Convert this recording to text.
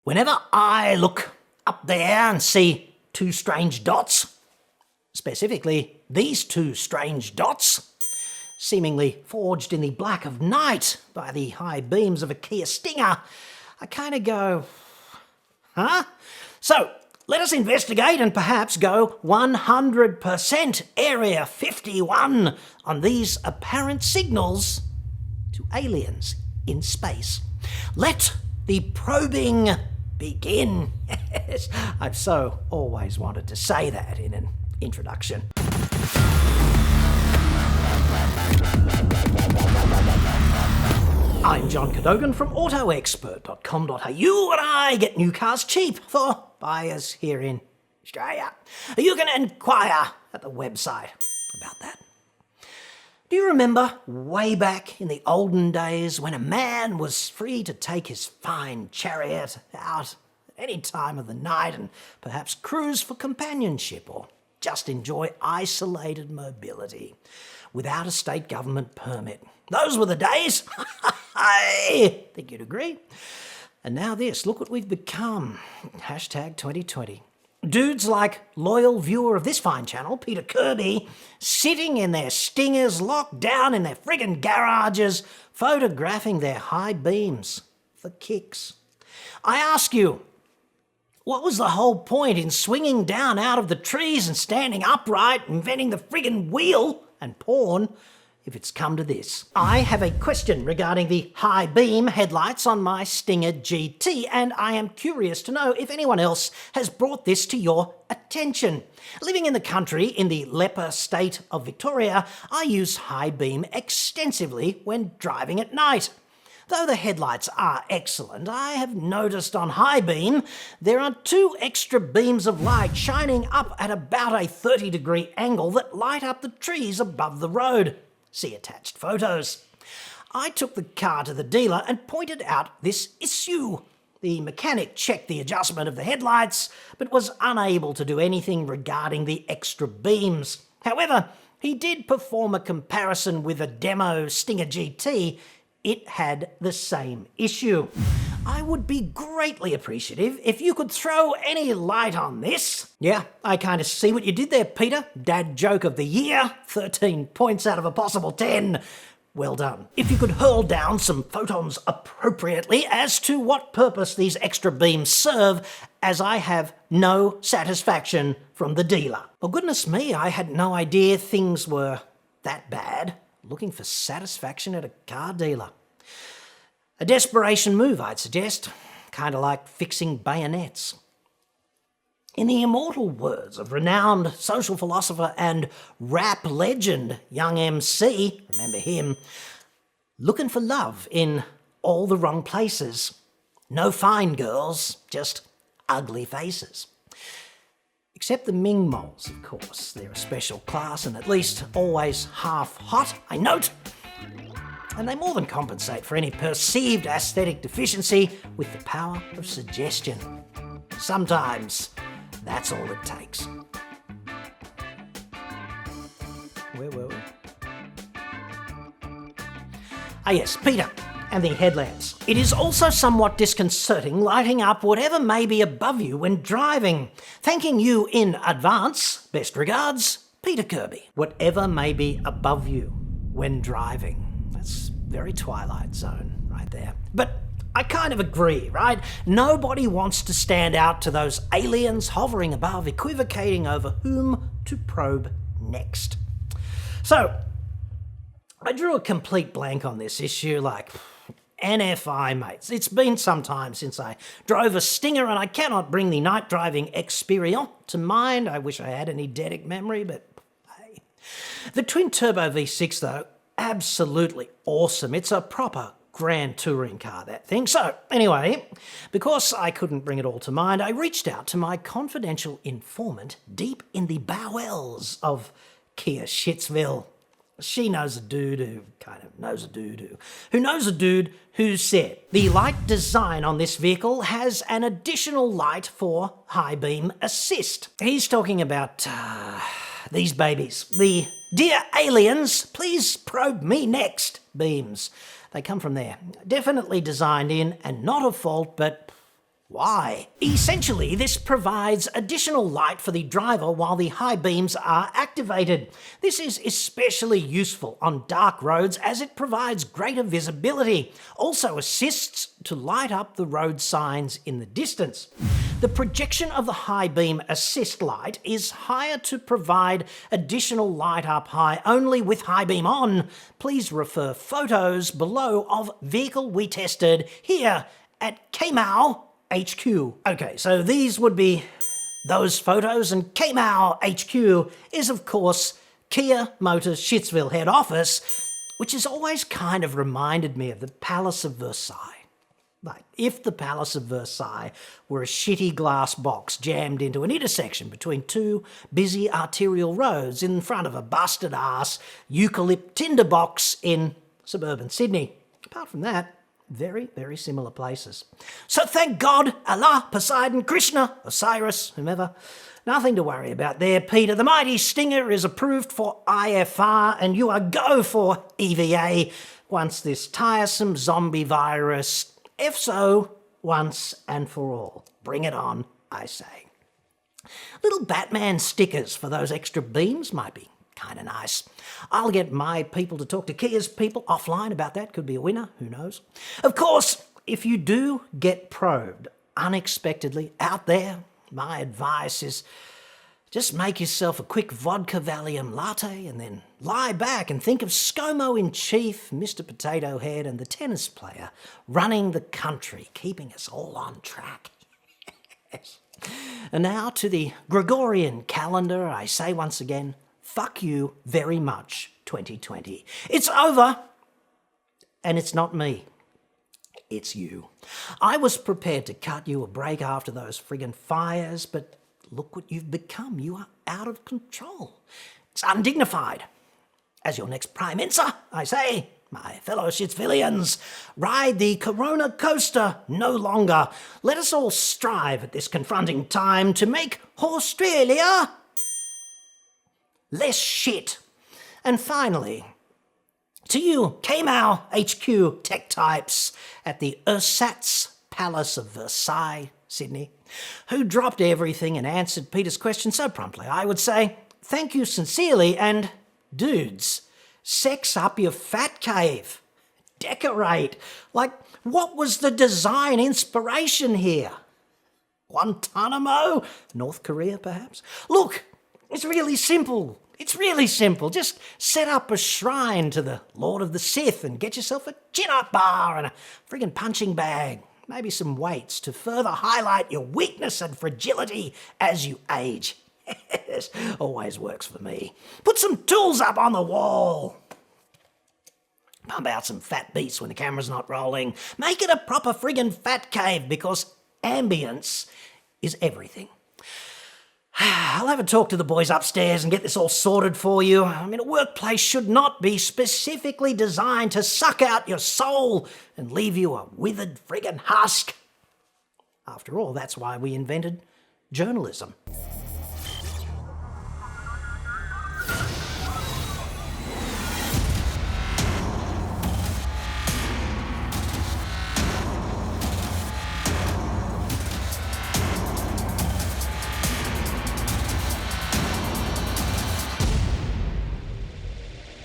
Whenever I look up there and see two strange dots, specifically these two strange dots, seemingly forged in the black of night by the high beams of a Kia Stinger, I kind of go, huh? So, let us investigate and perhaps go 100% Area 51 on these apparent signals to aliens in space. Let the probing begin. Yes, I've so always wanted to say that in an introduction. I'm John Cadogan from AutoExpert.com.au, and I get new cars cheap for buyers here in Australia. You can inquire at the website about that. Do you remember way back in the olden days when a man was free to take his fine chariot out at any time of the night and perhaps cruise for companionship or just enjoy isolated mobility without a state government permit? Those were the days. I think you'd agree. And now this, look what we've become. Hashtag 2020. Dudes like loyal viewer of this fine channel, Peter Kirby, sitting in their Stingers locked down in their friggin' garages, photographing their high beams for kicks. I ask you, what was the whole point in swinging down out of the trees and standing upright, inventing the friggin' wheel and porn, if it's come to this? I have a question regarding the high beam headlights on my Stinger GT, and I am curious to know if anyone else has brought this to your attention. Living in the country in the leper state of Victoria, I use high beam extensively when driving at night. Though the headlights are excellent, I have noticed on high beam there are two extra beams of light shining up at about a 30-degree angle that light up the trees above the road. See attached photos. I took the car to the dealer and pointed out this issue. The mechanic checked the adjustment of the headlights, but was unable to do anything regarding the extra beams. However, he did perform a comparison with a demo Stinger GT. It had the same issue. I would be greatly appreciative if you could throw any light on this. Yeah, I kind of see what you did there, Peter. Dad joke of the year, 13 points out of a possible 10. Well done. If you could hurl down some photons appropriately as to what purpose these extra beams serve, as I have no satisfaction from the dealer. Well, goodness me, I had no idea things were that bad. Looking for satisfaction at a car dealer. A desperation move, I'd suggest. Kind of like fixing bayonets. In the immortal words of renowned social philosopher and rap legend Young MC, remember him, looking for love in all the wrong places. No fine girls, just ugly faces. Except the Ming moles, of course. They're a special class and at least always half hot, I note. And they more than compensate for any perceived aesthetic deficiency with the power of suggestion. Sometimes that's all it takes. Where were we? Ah yes, Peter and the headlamps. It is also somewhat disconcerting lighting up whatever may be above you when driving. Thanking you in advance. Best regards, Peter Kirby. Whatever may be above you when driving. That's very Twilight Zone right there. But I kind of agree, right? Nobody wants to stand out to those aliens hovering above, equivocating over whom to probe next. So, I drew a complete blank on this issue, like NFI, mates. It's been some time since I drove a Stinger and I cannot bring the night driving experience to mind. I wish I had an eidetic memory, but hey. The twin-turbo V6, though, absolutely awesome. It's a proper grand touring car, that thing. So, anyway, because I couldn't bring it all to mind, I reached out to my confidential informant deep in the bowels of Kia Shitsville. She knows a dude who kind of knows a dude who knows a dude who said the light design on this vehicle has an additional light for high beam assist. He's talking about these babies. The "Dear aliens, please probe me next" beams. They come from there. Definitely designed in and not a fault, but Why? Essentially, this provides additional light for the driver while the high beams are activated. This is especially useful on dark roads as it provides greater visibility. Also assists to light up the road signs in the distance. The projection of the high beam assist light is higher to provide additional light up high only with high beam on. Please refer photos below of vehicle we tested here at Kmau HQ. Okay, so these would be those photos, and Kmau HQ is of course Kia Motors Shitsville head office, which has always kind of reminded me of the Palace of Versailles. Like, if the Palace of Versailles were a shitty glass box jammed into an intersection between two busy arterial roads in front of a busted-ass eucalypt tinderbox in suburban Sydney. Apart from that, very, very similar places. So thank God, Allah, Poseidon, Krishna, Osiris, whomever. Nothing to worry about there, Peter. The mighty Stinger is approved for IFR and you are go for EVA once this tiresome zombie virus FSO once and for all. Bring it on, I say. Little Batman stickers for those extra beams might be kind of nice. I'll get my people to talk to Kia's people offline about that. Could be a winner, who knows. Of course, if you do get probed unexpectedly out there, my advice is just make yourself a quick vodka Valium latte and then lie back and think of ScoMo in chief, Mr. Potato Head, and the tennis player running the country, keeping us all on track. And now to the Gregorian calendar, I say once again, fuck you very much, 2020. It's over, and it's not me. It's you. I was prepared to cut you a break after those friggin' fires, but look what you've become. You are out of control. It's undignified. As your next Prime Minister, I say, my fellow Shitsvillians, ride the Corona coaster no longer. Let us all strive at this confronting time to make Australia less shit. And finally, to you, Kmau HQ tech types at the Ersatz Palace of Versailles, Sydney, who dropped everything and answered Peter's question so promptly, I would say, thank you sincerely, and dudes, sex up your fat cave. Decorate. Like, what was the design inspiration here? Guantanamo? North Korea, perhaps? Look, it's really simple. It's really simple. Just set up a shrine to the Lord of the Sith and get yourself a chin-up bar and a friggin' punching bag. Maybe some weights to further highlight your weakness and fragility as you age. This always works for me. Put some tools up on the wall. Pump out some fat beats when the camera's not rolling. Make it a proper friggin' fat cave because ambience is everything. I'll have a talk to the boys upstairs and get this all sorted for you. I mean, a workplace should not be specifically designed to suck out your soul and leave you a withered friggin' husk. After all, that's why we invented journalism.